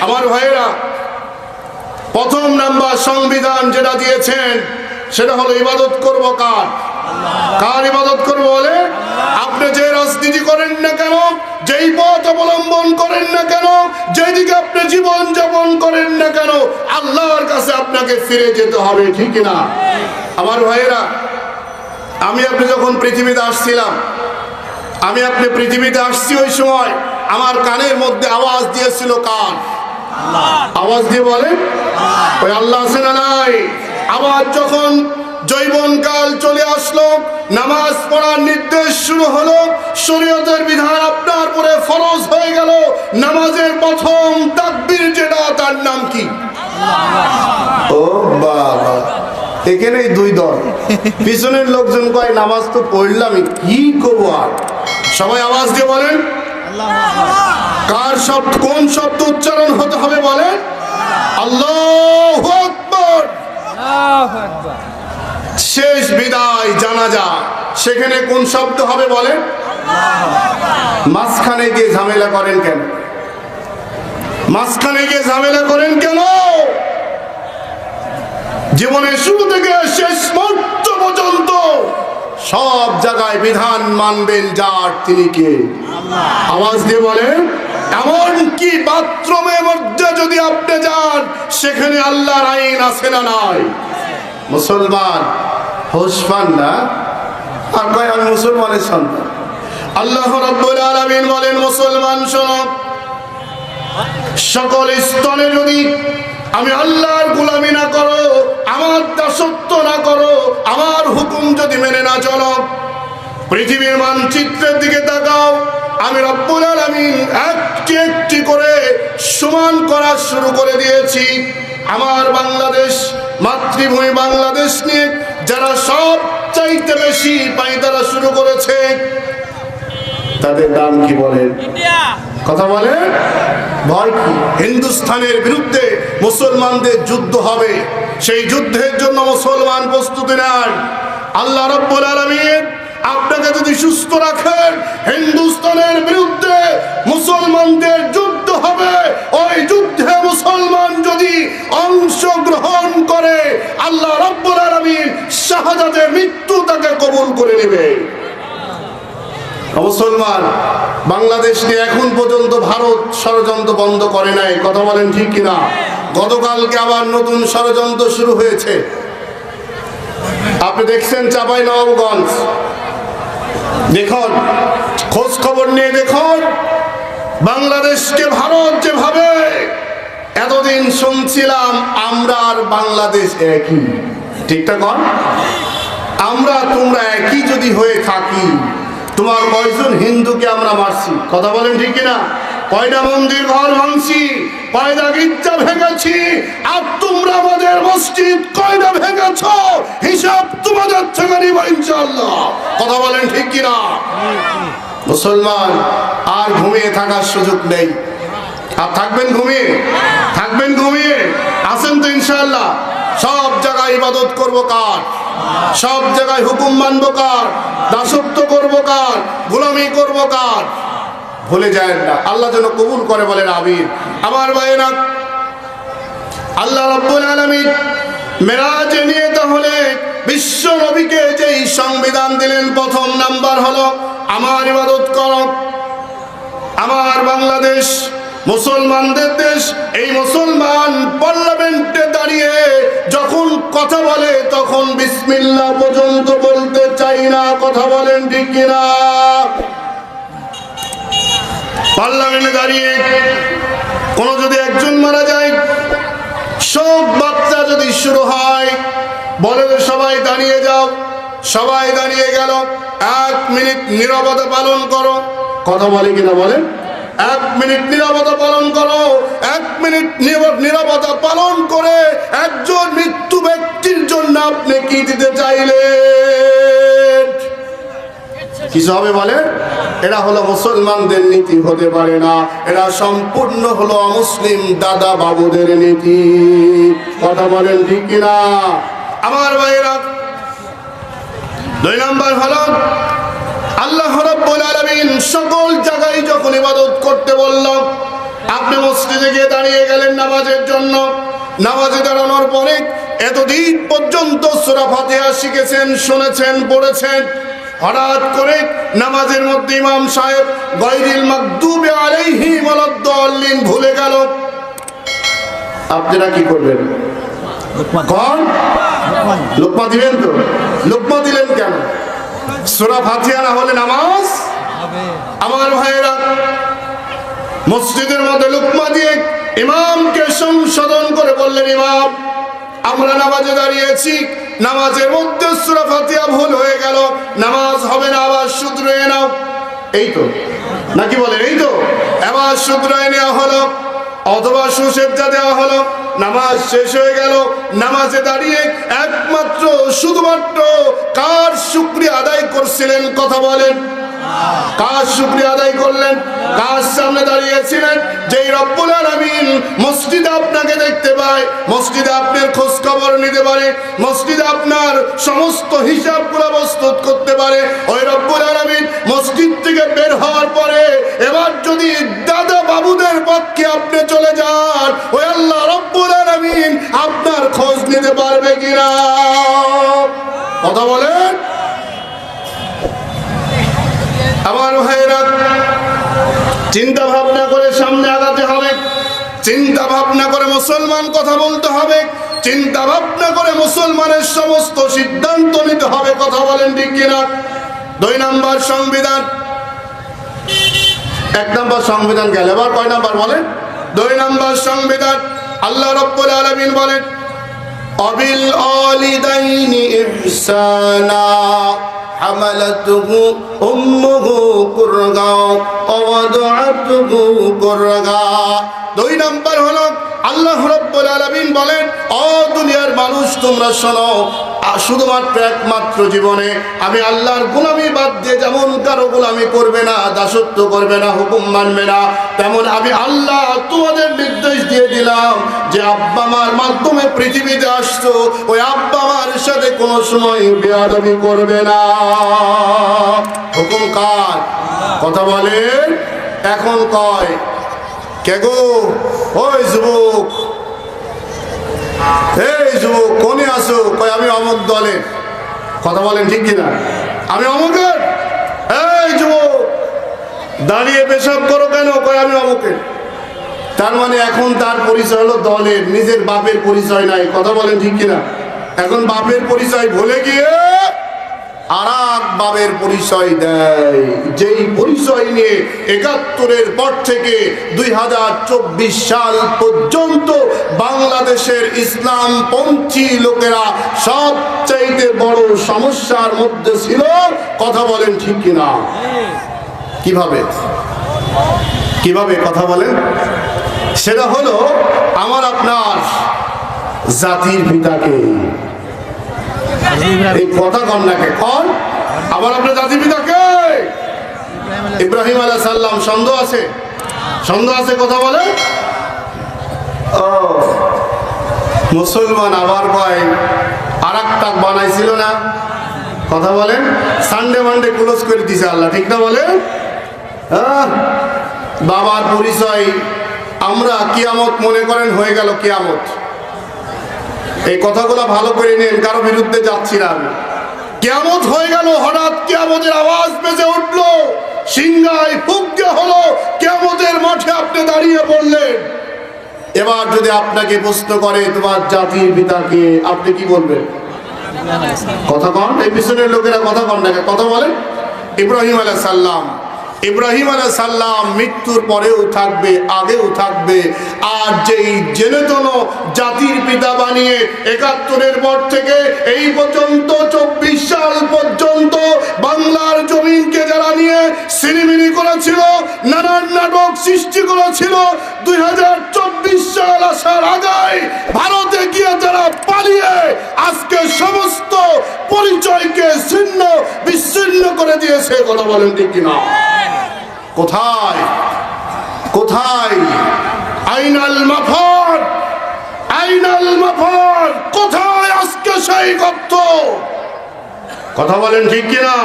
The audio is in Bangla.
আমার ভাইয়েরা, প্রথম নাম্বার সংবিধান যেটা দিয়েছেন সেটা হলো ইবাদত করব কার? কার ইবাদত করব বলে? আপনি যে রাজনীতি করেন না কেন, যেই পথ অবলম্বন করেন না কেন, যেদিকে আপনি জীবন যাপন করেন না কেন, আল্লাহর কাছে আপনাকে ফিরে যেতে হবে, ঠিক না? আমার ভাইয়েরা, আমি আপনি যখন পৃথিবীতে আসছিলাম, আমি আপনি পৃথিবীতে আসছি, ওই সময় আমার কানের মধ্যে আওয়াজ দিয়েছিল কার? আওয়াজ দিয়ে বলে ওই আল্লাহ আছে না নাই? আবার যখন যৌবনকাল চলে আসলো, নামাজ পড়ার নির্দেশ শুরু হলো, শরীয়তের বিধান আপনার উপরে ফরজ হয়ে গেল, নামাজের প্রথম তাকবীর যেটা, তার নাম কি? ও বাবা, এখানেই দুই দল। পিছনের লোকজন কয় নামাজ তো পড়লামই, কি করবো আর? সবাই আওয়াজ দিয়ে বলেন কার শব্দ, কোন শব্দ উচ্চারণ হতে হবে বলেন? আল্লাহু আকবার। শেষ বিদায় জানাজা, সেখানে কোন শব্দ হবে বলেন? মাঝখানে গিয়ে ঝামেলা করেন কেন? মাঝখানে গিয়ে ঝামেলা করেন কেন? জীবনের শুরু থেকে শেষ মুহূর্ত পর্যন্ত সব জায়গায় বিধান মানবেন যার, তিনি কে? আওয়াজ দিয়ে বলেন। এমনকি বাথরুমের মধ্যে যদি আপনি যান, সেখানে আল্লাহর আইন আছে না নাই? মুসলমান হোশ পান না আর কয় আমি মুসলমানের সন্তান। আল্লাহ রাব্বুল আলামিন বলেন, মুসলমান শোনো, সকল স্তরে যদি আমি আল্লাহর গোলামি না করো, আমার দাসত্ব না করো, আমার হুকুম যদি মেনে না চলো, পৃথিবীর মানচিত্রের দিকে তাকাও, আমি রব্বুল আলামিন একটি একটি করে সমান করা শুরু করে দিয়েছি। আমার বাংলাদেশ, মাতৃভূমি বাংলাদেশ নিয়ে যারা সব চাইতে বেশি পায়তারা শুরু করেছে, তাদের নাম কি বলেন? কথা বলে ভয় কি? হিন্দুস্তানের বিরুদ্ধে মুসলমানদের যুদ্ধ হবে, সেই যুদ্ধের জন্য মুসলমান প্রস্তুতি নেন। আল্লাহ রাব্বুল আলামিন আপনাকে যদি সুস্থ রাখেন, হিন্দুস্তানের বিরুদ্ধে মুসলমানদের যুদ্ধ হবে, ওই যুদ্ধে মুসলমান যদি অংশগ্রহণ করে, আল্লাহ রাব্বুল আলামিন শাহাদাতের মৃত্যু তাকে কবুল করে নেবে। মুসলমান বাংলাদেশ নিয়ে এখন পর্যন্ত ভারত ষড়যন্ত্র বন্ধ করে নাই, কথা বলেন ঠিক কিনা? গতকালকে আবার নতুন ষড়যন্ত্র শুরু হয়েছে। আপনি দেখছেন চাঁপাইনবাবগঞ্জ, দেখুন, খোঁজ খবর নিয়ে দেখুন, বাংলাদেশকে ভারত যেভাবে, এতদিন শুনছিলাম আমরা আর বাংলাদেশ একই, ঠিকঠাক? আমরা তোমরা একই যদি হয়ে থাকি, তোমার কয়জন হিন্দুকে আমরা মারছি, কথা বলেন ঠিক কিনা? কয়টা মন্দির ঘর ভাঙছি, কয়টা গির্জা ভেঙেছি, আর তোমরা আমাদের মসজিদ কয়টা ভেঙেছ, হিসাব তোমাদের থেকে নিব ইনশাআল্লাহ, কথা বলেন ঠিক কিনা? মুসলমান আর ঘুমিয়ে থাকার সুযোগ নেই। আর থাকবেন ঘুমিয়ে? থাকবেন ঘুমিয়ে? আসেন তো ইনশাআল্লাহ। সব জায়গায় ইবাদত করবো কার? সব জায়গায় হুকুম মানবো কার? দাসত্ব করবো কার? গোলামি করবো কার? ভুলে যায় না। আল্লাহ যেন কবুল করে, বলেন আমিন। আমার ভাইয়েরা, আল্লাহ রাব্বুল আলামিন মেরাজে নিয়ে তাহলে বিশ্ব নবীকে যেই সংবিধান দিলেন, প্রথম নাম্বার হলো আমার ইবাদত করো। আমার বাংলাদেশ মুসলমানদের দেশ, এই মুসলমান পার্লামেন্টে দাঁড়িয়ে যখন কথা বলে, তখন বিসমিল্লাহ পর্যন্ত বলতে চাই না, কথা বলেন ঠিক কিনা? পার্লামেন্টে দাঁড়িয়ে কোন যদি একজন মারা যায়, সব বাচ্চা যদি শুরু হয়, বলে সবাই দাঁড়িয়ে যাও, সবাই দাঁড়িয়ে গেল, 1 মিনিট নীরবতা পালন করো, কথা বলে কিনা বলেন? 1 মিনিট নীরবতা পালন করো। 1 মিনিট নীরবতা পালন করে একজন মৃত্যু ব্যক্তির জন্য আপনি কি দিতে চাইলেন? কিছু হবে বলে? এটা হলো মুসলমানদের নীতি, হতে পারে না। এটা সম্পূর্ণ হলো অমুসলিম দাদা বাবুদের নীতি, কথা বলেন ঠিক কিনা? আমার ভাইয়েরা, 2 নম্বর হলো আল্লাহ রাব্বুল আলামিন সকল জায়গায় যখন ইবাদত করতে বলল, আপনি মসজিদে গিয়ে দাঁড়িয়ে গেলেন নামাজের জন্য। নামাজে দাঁড়ানোর পরে এতদিন পর্যন্ত সূরা ফাতিহা শিখেছেন, শুনেছেন, পড়েছেন, হঠাৎ করে নামাজের মধ্যে ইমাম সাহেব গায়রিল মাগদুবি আলাইহিম ওয়ালাদ-দাল্লিন ভুলে গেল। আপনারা কি করবেন? কোন লোকমা দিবেন? তো লোকমা দিলেন কেন? সূরা ফাতিহা না হলে নামাজ? আমার ভাইয়েরা, মসজিদের মধ্যে লোকমা দিয়ে ইমামকে সংশোধন করে বললেন, ইমাম আমরা নামাজে দাঁড়িয়েছি, নামাজের মধ্যে সূরা ফাতিহা ভুল হয়ে গেল, নামাজ হবে না, আবার শুধরে নাও। এই তো নাকি বলেন? এই তো আবার শুধরে নেওয়া হলো অথবা সুসজ্জা দেওয়া হলো। নামাজ শেষ হয়ে গেল। নামাজে দাঁড়িয়ে একমাত্র শুধুমাত্র কার শুকরিয়া আদায় করছিলেন? কথা বলেন। কার শুকরিয়া আদায় করলেন? কার সামনে দাঁড়িয়েছিলেন? যেই রব্বুল আলামিন মসজিদে আপনাকে দেখতে পায়, মসজিদে আপনার খোঁজ খবর নিতে পারে, মসজিদে আপনার সমস্ত হিসাবগুলো প্রস্তুত করতে পারে, ওই রব্বুল আলামিন মসজিদ থেকে বের হওয়ার পরে এবার যদি দাদা বাবুদের পক্ষে আপনি চলে যান, ওই আল্লাহ রব্বুল আলামিন আপনার খোঁজ নিতে পারবে কিনা? কথা বলেন। আমার ভাইয়েরা, চিন্তা ভাবনা করে সামনে আগাতে হবে, চিন্তা ভাবনা করে মুসলমান কথা বলতে হবে, চিন্তা ভাবনা করে মুসলমানের সমস্ত সিদ্ধান্ত নিতে হবে। কথা বলেন ঠিক কিনা? 2 নম্বর সংবিধান। 1 নম্বর সংবিধান গেল, এবার কয় নম্বর বলেন? 2 নম্বর সংবিধান। আল্লাহ রাব্বুল আলামিন বলেন, অবিল ওয়ালিদাইনি ইহসানা হামালাতুহু উম্মুহু কুরগা ওয়াদাআতুহু কুরগা। 2 নম্বর হলো আল্লাহ রাব্বুল আলামিন বলেন, ও দুনিয়ার মানুষ তোমরা শোনো, শুধুমাত্র একমাত্র জীবনে আমি আল্লাহর গোলামি বাদ দিয়ে যেমন কারো গোলামি করবে না, দাসত্ব করবে না, হুকুম মানবে না, তেমন আমি আল্লাহ তোমাদের নির্দেশ দিয়ে দিলাম যে আব্বা মার মাধ্যমে পৃথিবীতে আসছো, ওই আব্বা মার সাথে কোনো সময় বেয়াদবি করবে না। হুকুম কার? কথা বলেন। এখন কয় কে গো? ওই যুবক, এই যুবক কোনে আসো? কয় আমি অমুক দলের। কথা বলেন ঠিক কিনা? আমি অমুকের। এই যুবক দাঁড়িয়ে পেশাব করো কেন? কয় আমি অমুকের। তার মানে এখন তার পরিচয় হলো দলের, নিজের বাপের পরিচয় নাই। কথা বলেন ঠিক কিনা? এখন বাপের পরিচয় ভুলে গিয়ে আর এক বাপের পরিচয় দেয়, যেই পরিচয় নিয়ে ৭১-এর পর থেকে ২০২৪ সাল পর্যন্ত বাংলাদেশের ইসলামপন্থী লোকেরা সবচাইতে বড় সমস্যার মধ্যে ছিল। কথা বলেন ঠিক কিনা? কিভাবে কিভাবে কথা বলেন? সেটা হলো আমার আপনার জাতির পিতাকে, এই কথা কন্যাকে কন, আবার আপনার জাতির পিতাকে ইব্রাহিম আলাইহিস সালাম। সন্দেহ আছে? সন্দেহ আছে? কথা বলে। ও মুসলমান আবার কয় আর একটা বানাইছিল না? কথা বলেন। সানডে মানডে ক্লোজ করে দিছে আল্লাহ, ঠিক না বলে? বাবার পরিচয় আমরা কিয়ামত মনে করেন, হয়ে গেল কিয়ামত। এই কথাগুলো ভালো করে নেন, কারো বিরুদ্ধে যাচ্ছি না আমি। কিয়ামত হয়ে গেল, হঠাৎ কিয়ামতের আওয়াজ বেজে উঠলো, সিংহায় ফুঁক দেওয়া হলো, কিয়ামতের মাঠে আপনি দাঁড়িয়ে পড়লেন। এবার যদি আপনাকে প্রশ্ন করে তোমার জাতির পিতাকে, আপনি কি বলবেন? কথা কন। এই পিছনের লোকেরা কথা কন না, কথা বলেন। ইব্রাহিম আলাইহিস সালাম। ইব্রাহিম আলাইহিস সালাম মৃত্যুর পরেও থাকবে, আগেও থাকবে। আর যেই জেনেতন জাতির পিতা বানিয়ে ৭১-এর পর থেকে এই পর্যন্ত ২৪ সাল পর্যন্ত বাংলার জমিনকে যারা নিয়ে সিনেমিনি করেছিল, নানান নাটক সৃষ্টি করেছিল, ২০২৪ সাল আসার আগে ভারতে গিয়ে যারা পালিয়ে আজকে সমস্ত পরিচয়কে ছিন্ন বিচ্ছিন্ন করে দিয়েছে। কথা বলেন ঠিক কিনা? কোথায় কোথায় আইনাল মাফার, আইনাল মাফার, কোথায় আজকে সেই গর্ত? কথা বলেন ঠিক কিনা?